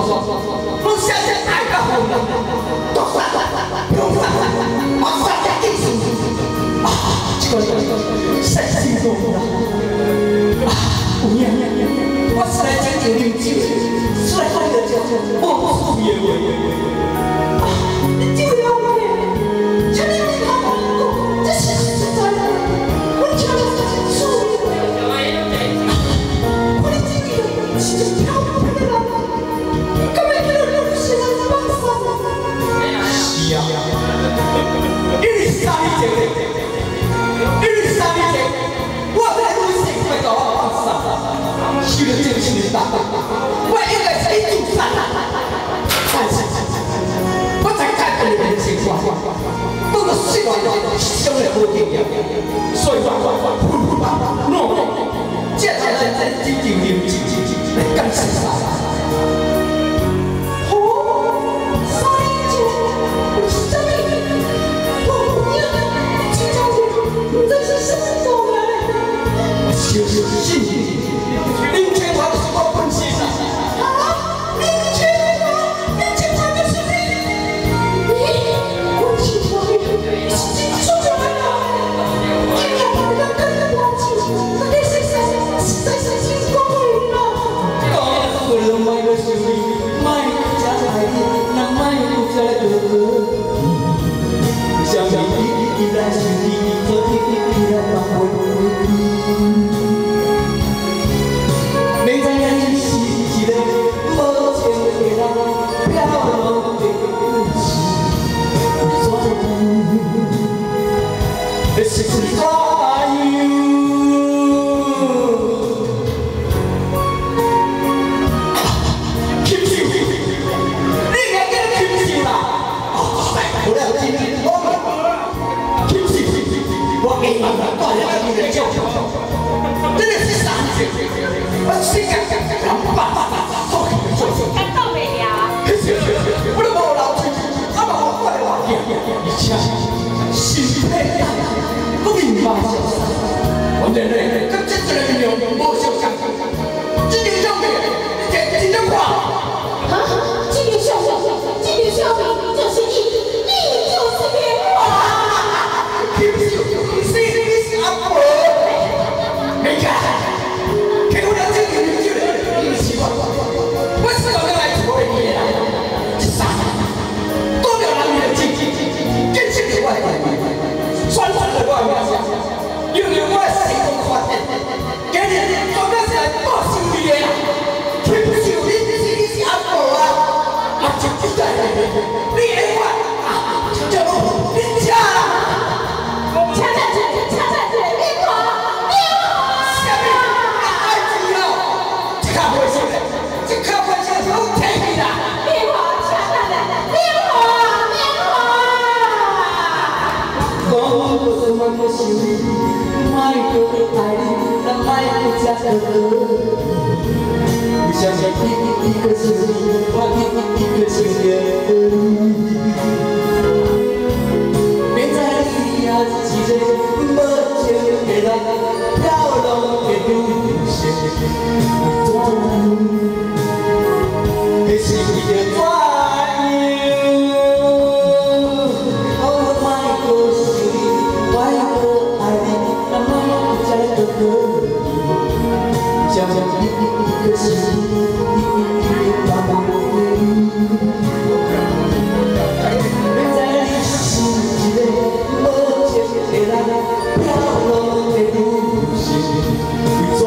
阮写这爱甲恨啦，毒杀、凶杀、恶杀加意思啊！这个神心动啦！啊，有影，我出来真正啉酒，出来看到这无数的话。啊，你酒了没？请你别讲我，这是实在的，我听了是注意的。我的经历是漂亮的人，根本没有任何事情发生。是啊，因为3年前，我在路上被搞我放杀，受了这个心理打击，我应该是一自杀。但是，我才改变了情况，到了世外伤了无经验，所以这才是真正认真来感谢杀。就是信你，林清华就是我本身啊！啊，林清华就是你！我清华是真出来了！今天把人跟着我去，我的实在是辛苦了。讲不能卖个手艺，卖家来的，那卖不家的哥。想想你来是你，昨天你来帮我。This is for you. Keep you. 你也跟 keep you 啦。我来听你说。Keep you. 我给你锻炼你的教条，真的是傻子。我谁敢感到没呀？我都无老气，我嘛好快话讲，而且心配呀。我明白，我认为跟真正的力量无相像。这条小命，这条话，啊，这条小命就是你就是天花。你是阿婆，没看，给我两千元就了，你习惯。我是老人来做你的，傻，多了人的经济，更是另外一个。传统的我名声，因为我成功发展，今日做个是来报仇的呀，岂不是你是阿婆啊？啊，就不在你爱我啊，就你家啦，掐下去，别跑，下面爱情了，这卡回去，都退你啦，别跑，掐下来，别跑。我不问我心里，卖个爱你，那卖个家的歌。我相信一个心里，我一个心里。别在你呀，一个无情的人，飘浪的路线，那是你的转。想想一个心，把我在你心里无情的人，飘浪的路线，为怎？